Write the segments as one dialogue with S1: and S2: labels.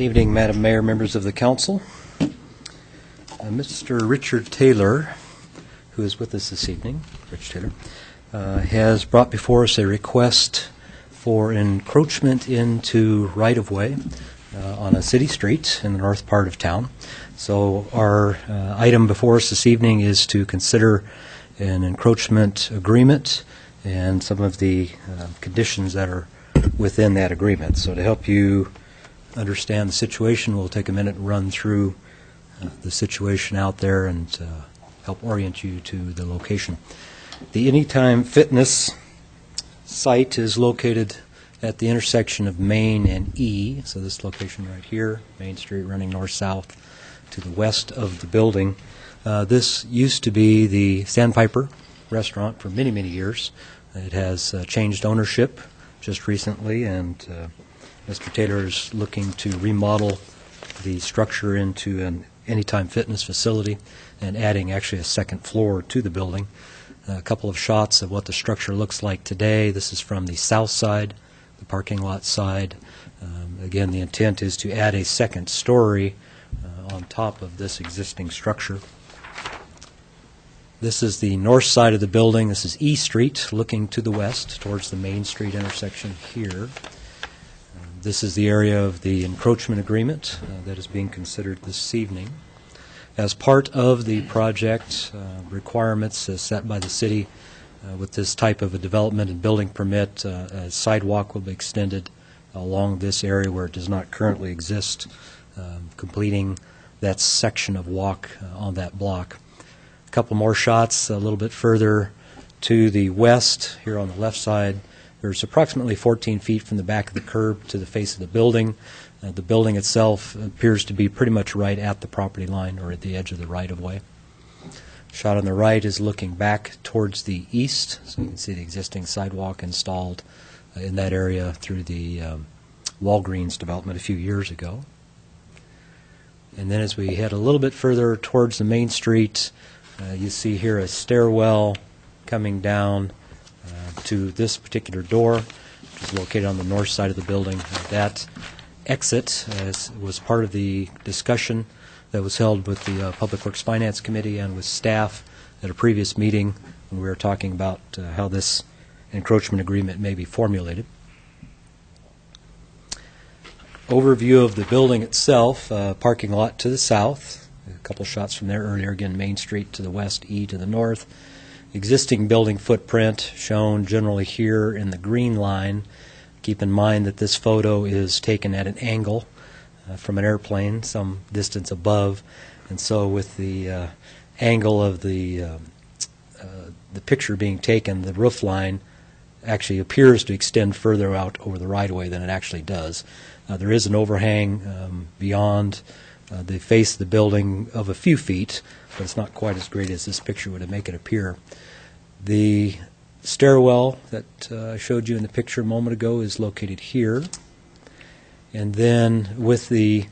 S1: Good evening, Madam Mayor, members of the council. Mr. Richard Taylor, who is with us this evening, Rich Taylor, has brought before us a request for encroachment into right-of-way on a city street in the north part of town. So our item before us this evening is to consider an encroachment agreement and some of the conditions that are within that agreement. So to help you understand the situation, we'll take a minute and run through the situation out there and help orient you to the location. The Anytime Fitness site is located at the intersection of Main and E, so this location right here, Main Street running north-south to the west of the building. This used to be the Sandpiper restaurant for many, many years. It has changed ownership just recently, and Mr. Taylor is looking to remodel the structure into an Anytime Fitness facility and adding actually a second floor to the building. A couple of shots of what the structure looks like today. This is from the south side, the parking lot side. Again, the intent is to add a second story on top of this existing structure. This is the north side of the building. This is E Street, looking to the west towards the Main Street intersection here. This is the area of the encroachment agreement that is being considered this evening. As part of the project requirements set by the city with this type of a development and building permit, a sidewalk will be extended along this area where it does not currently exist, completing that section of walk on that block. A couple more shots a little bit further to the west here on the left side. There's approximately 14 feet from the back of the curb to the face of the building. The building itself appears to be pretty much right at the property line or at the edge of the right-of-way. Shot on the right is looking back towards the east, so you can see the existing sidewalk installed in that area through the Walgreens development a few years ago. And then as we head a little bit further towards the Main Street, you see here a stairwell coming down to this particular door, which is located on the north side of the building. That exit was part of the discussion that was held with the Public Works Finance Committee and with staff at a previous meeting when we were talking about how this encroachment agreement may be formulated. Overview of the building itself, parking lot to the south, a couple shots from there earlier, again Main Street to the west, E to the north. Existing building footprint shown generally here in the green line. Keep in mind that this photo is taken at an angle from an airplane some distance above, and so with the angle of the picture being taken, the roof line actually appears to extend further out over the right-of-way than it actually does. There is an overhang beyond the face of the building of a few feet, but it's not quite as great as this picture would make it appear. The stairwell that I showed you in the picture a moment ago is located here. And then with the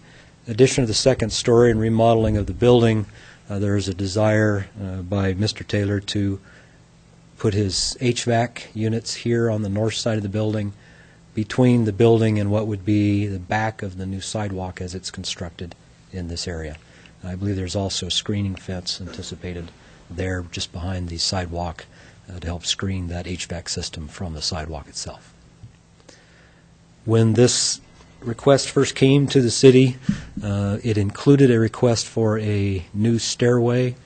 S1: addition of the second story and remodeling of the building, there is a desire by Mr. Taylor to put his HVAC units here on the north side of the building, between the building and what would be the back of the new sidewalk as it's constructed in this area. I believe there's also a screening fence anticipated there just behind the sidewalk to help screen that HVAC system from the sidewalk itself. When this request first came to the city, it included a request for a new stairway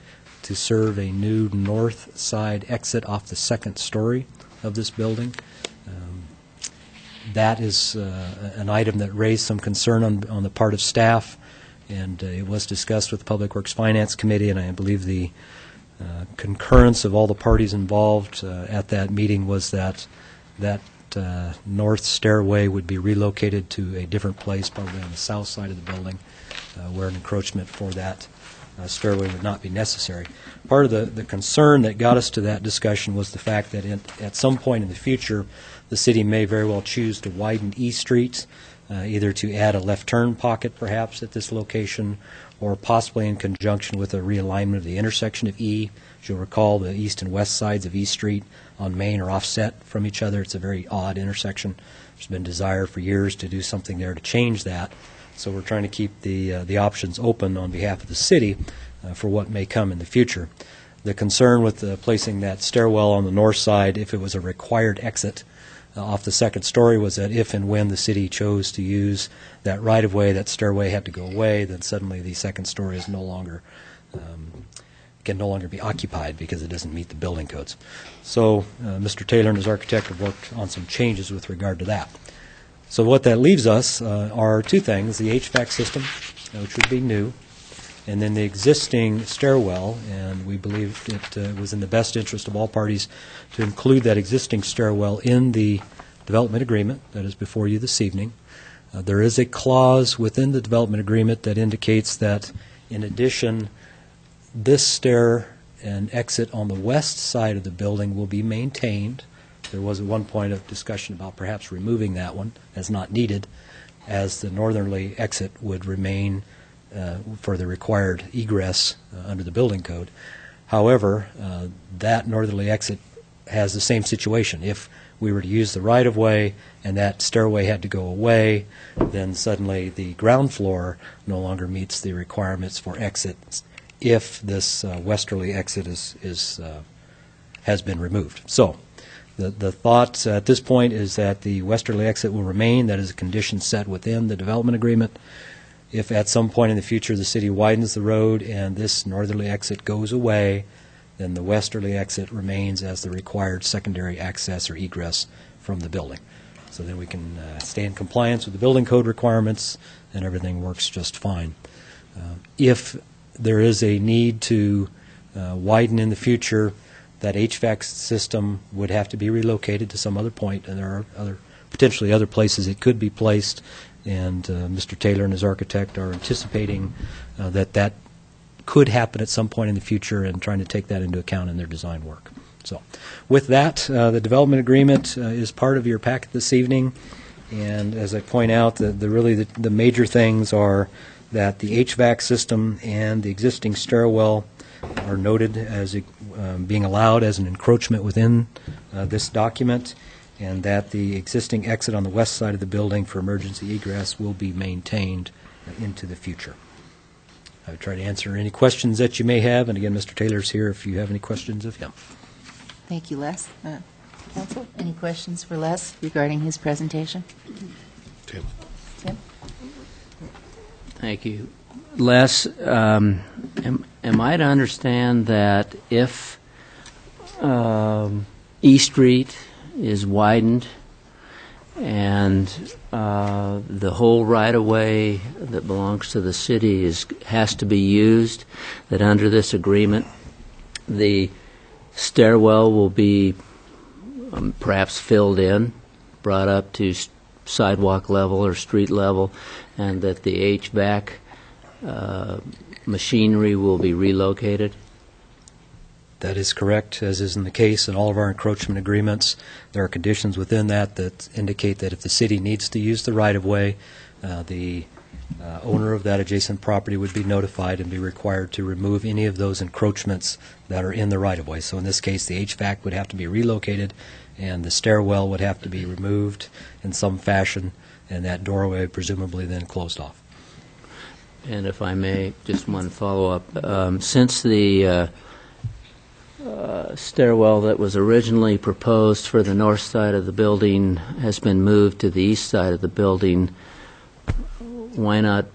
S1: to serve a new north side exit off the second story of this building. That is an item that raised some concern on the part of staff, and it was discussed with the Public Works Finance Committee, and I believe the concurrence of all the parties involved at that meeting was that north stairway would be relocated to a different place, probably on the south side of the building, where an encroachment for that stairway would not be necessary. Part of the concern that got us to that discussion was the fact that at some point in the future, the city may very well choose to widen E Street, either to add a left turn pocket perhaps at this location, or possibly in conjunction with a realignment of the intersection of E. As you'll recall, the east and west sides of E Street on Main are offset from each other. It's a very odd intersection. There's been desire for years to do something there to change that. So we're trying to keep the options open on behalf of the city for what may come in the future. The concern with placing that stairwell on the north side, if it was a required exit off the second story, was that if and when the city chose to use that right-of-way, that stairway had to go away, then suddenly the second story is no longer can no longer be occupied because it doesn't meet the building codes. So Mr. Taylor and his architect have worked on some changes with regard to that. So what that leaves us are two things: the HVAC system, which would be new, and then the existing stairwell, and we believed it was in the best interest of all parties to include that existing stairwell in the development agreement that is before you this evening. There is a clause within the development agreement that indicates that, in addition, this stair and exit on the west side of the building will be maintained. There was at one point of discussion about perhaps removing that one as not needed, as the northerly exit would remain for the required egress under the building code. However, that northerly exit has the same situation. If we were to use the right-of-way and that stairway had to go away, then suddenly the ground floor no longer meets the requirements for exits if this westerly exit has been removed. So the thought at this point is that the westerly exit will remain. That is a condition set within the development agreement. If at some point in the future the city widens the road and this northerly exit goes away, then the westerly exit remains as the required secondary access or egress from the building. So then we can stay in compliance with the building code requirements and everything works just fine. If there is a need to widen in the future, that HVAC system would have to be relocated to some other point, and there are potentially other places it could be placed, and Mr. Taylor and his architect are anticipating that could happen at some point in the future and trying to take that into account in their design work. So with that, the development agreement is part of your packet this evening, and as I point out, the major things are that the HVAC system and the existing stairwell are noted as being allowed as an encroachment within this document, and that the existing exit on the west side of the building for emergency egress will be maintained into the future. I would try to answer any questions that you may have, and again, Mr. Taylor's here if you have any questions of him.
S2: Thank you, Les. Council, any questions for Les regarding his presentation?
S3: Tim.
S2: Tim?
S4: Thank you. Les, am I to understand that if E Street is widened and the whole right-of-way that belongs to the city has to be used, that under this agreement the stairwell will be perhaps filled in, brought up to sidewalk level or street level, and that the HVAC machinery will be relocated?
S1: That is correct, as is in the case in all of our encroachment agreements. There are conditions within that indicate that if the city needs to use the right-of-way, the owner of that adjacent property would be notified and be required to remove any of those encroachments that are in the right-of-way. So in this case, the HVAC would have to be relocated, and the stairwell would have to be removed in some fashion, and that doorway presumably then closed off.
S4: And if I may, just one follow-up. Since the stairwell that was originally proposed for the north side of the building has been moved to the east side of the building, why not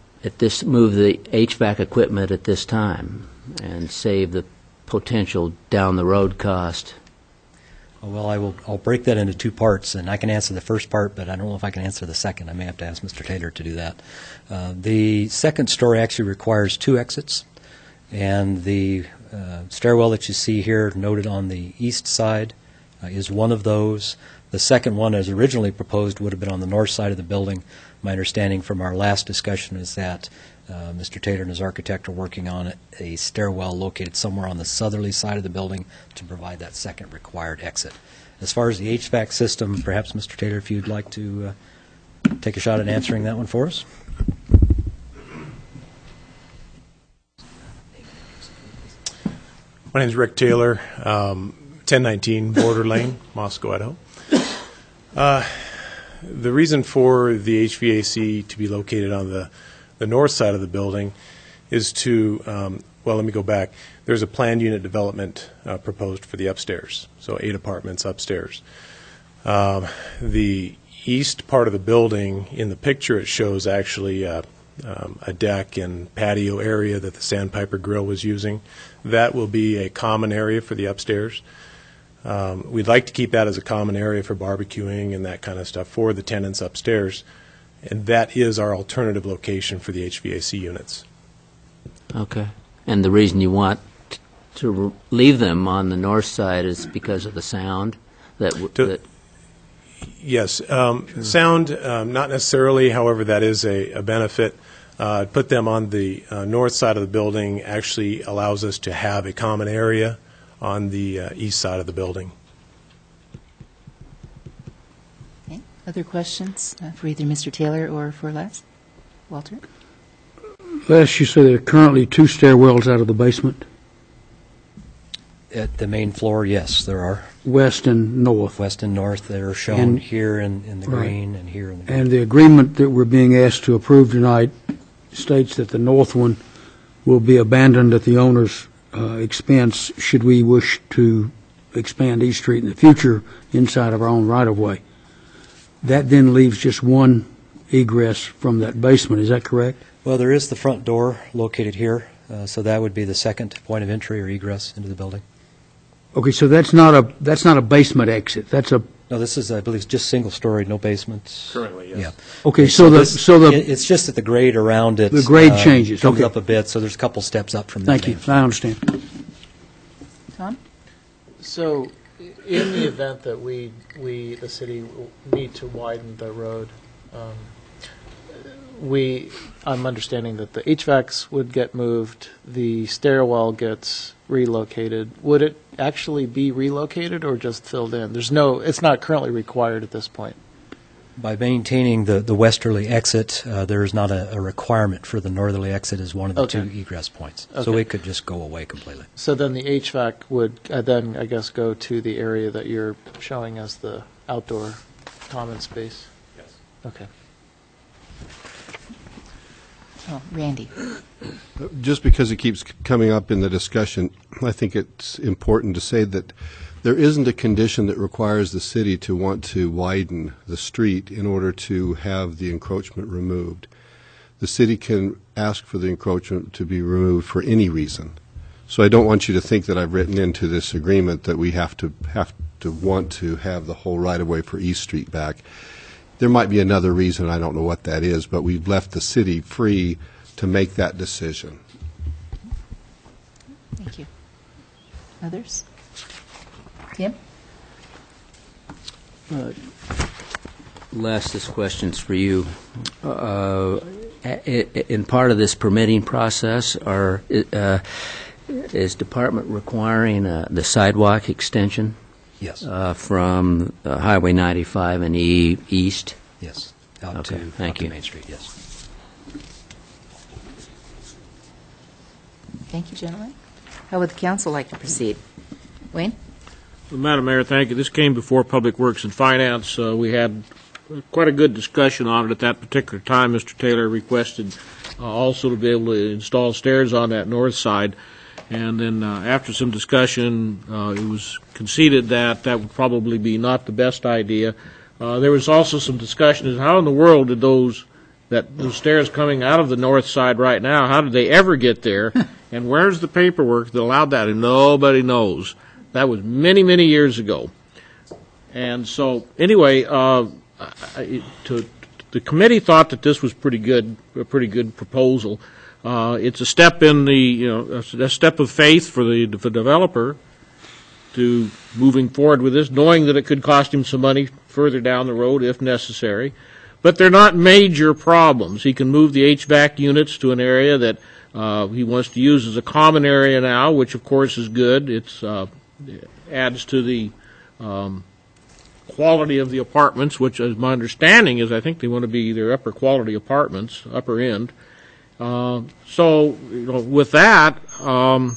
S4: move the HVAC equipment at this time and save the potential down the road cost?
S1: Well, I'll break that into two parts, and I can answer the first part, but I don't know if I can answer the second. I may have to ask Mr. Taylor to do that. The second story actually requires two exits, and the stairwell that you see here noted on the east side is one of those. The second one, as originally proposed, would have been on the north side of the building. My understanding from our last discussion is that Mr. Taylor and his architect are working on a stairwell located somewhere on the southerly side of the building to provide that second required exit. As far as the HVAC system, perhaps, Mr. Taylor, if you'd like to take a shot at answering that one for us.
S3: My name is Rick Taylor, 1019 Border Lane, Moscow, Idaho. The reason for the HVAC to be located on the north side of the building is to, well, let me go back. There's a planned unit development proposed for the upstairs, so 8 apartments upstairs. The east part of the building, in the picture, it shows actually a deck and patio area that the Sandpiper Grill was using. That will be a common area for the upstairs. We'd like to keep that as a common area for barbecuing and that kind of stuff for the tenants upstairs, and that is our alternative location for the HVAC units.
S4: Okay. And the reason you want to leave them on the north side is because of the sound that
S3: Yes, sound, not necessarily. However, that is a benefit. Put them on the north side of the building actually allows us to have a common area on the east side of the building.
S2: Okay. Other questions for either Mr. Taylor or for Les? Walter?
S5: Les, you say there are currently 2 stairwells out of the basement,
S1: At the main floor, yes, there are.
S5: west and north.
S1: West and north, they're shown
S5: And-
S1: here in the
S5: Right.
S1: green and here in the green.
S5: And the agreement that we're being asked to approve tonight states that the north one will be abandoned at the owner's expense should we wish to expand East Street in the future inside of our own right-of-way. That then leaves just one egress from that basement, is that correct?
S1: Well, there is the front door located here, so that would be the second point of entry or egress into the building.
S5: Okay, so that's not a basement exit, that's a,
S1: No, this is, I believe, just single-story, no basements.
S3: Currently, yes.
S1: Yeah.
S5: okay,
S1: And
S5: so
S1: this-
S5: the,
S1: It's just that the grade around it.
S5: The grade changes,
S1: Comes
S5: okay.
S1: up a bit, so there's a couple steps up from the
S5: thank you,
S1: main floor.
S5: I understand.
S2: Tom?
S6: So, in the event that we, the city, need to widen the road, I'm understanding that the HVACs would get moved, the stairwell gets relocated. Would it actually be relocated or just filled in? It's not currently required at this point.
S1: By maintaining the westerly exit, there is not a requirement for the northerly exit as one of the
S6: Okay.
S1: 2 egress points. So
S6: Okay.
S1: it could just go away completely.
S6: So then the HVAC would then, I guess, go to the area that you're showing as the outdoor common space?
S3: Yes.
S6: Okay.
S2: Oh, Randy?
S7: Just because it keeps coming up in the discussion, I think it's important to say that there isn't a condition that requires the city to want to widen the street in order to have the encroachment removed. The city can ask for the encroachment to be removed for any reason. So I don't want you to think that I've written into this agreement that we have to want to have the whole right-of-way for East Street back. There might be another reason, I don't know what that is, but we've left the city free to make that decision.
S2: Thank you. Others? Tim?
S4: Les, this question's for you. In part of this permitting process, is department requiring the sidewalk extension
S1: Yes,
S4: from Highway 95 and east?
S1: yes. Out
S4: Okay,
S1: to
S4: thank
S1: out to
S4: you.
S1: Main Street, yes.
S2: Thank you, gentlemen. How would the council like to proceed? Wayne?
S8: Well, Madam Mayor, thank you. This came before Public Works and Finance. We had quite a good discussion on it at that particular time. Mr. Taylor requested also to be able to install stairs on that north side. And then after some discussion, it was conceded that that would probably be not the best idea. There was also some discussion as how in the world did those stairs coming out of the north side right now, how did they ever get there? And where's the paperwork that allowed that? And nobody knows. That was many, many years ago. And so, anyway, the committee thought that this was a pretty good proposal. It's a step in a step of faith for the developer to moving forward with this, knowing that it could cost him some money further down the road if necessary. But they're not major problems. He can move the HVAC units to an area that he wants to use as a common area now, which of course is good. It adds to the quality of the apartments, which, as my understanding is, I think they want to be their upper quality apartments, upper end. So, with that, I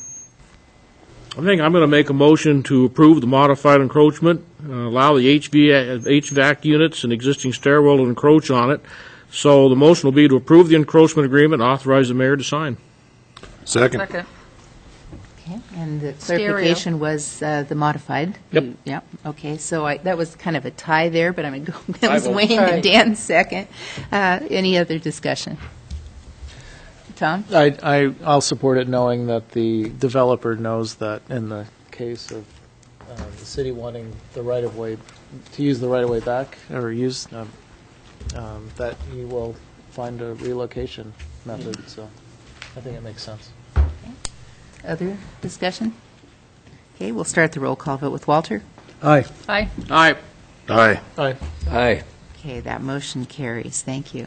S8: think I'm going to make a motion to approve the modified encroachment allow the HVAC units and existing stairwell to encroach on it. So the motion will be to approve the encroachment agreement and authorize the mayor to sign.
S3: Second.
S2: Okay, and the
S9: Stereo.
S2: clarification was the modified?
S8: Yep.
S2: Yep, okay, so that was kind of a tie there, but I'm going to go, that was
S8: vote.
S2: Wayne
S9: Aye.
S2: and Dan's second. Any other discussion? Tom?
S6: I'll support it, knowing that the developer knows that in the case of the city wanting the right-of-way, to use the right-of-way back, or use, that he will find a relocation method, so I think it makes sense.
S2: Other discussion? Okay, we'll start the roll call vote with Walter.
S5: Aye.
S9: Aye.
S8: Aye.
S3: Aye.
S6: Aye.
S4: Aye.
S2: Okay, that motion carries. Thank you.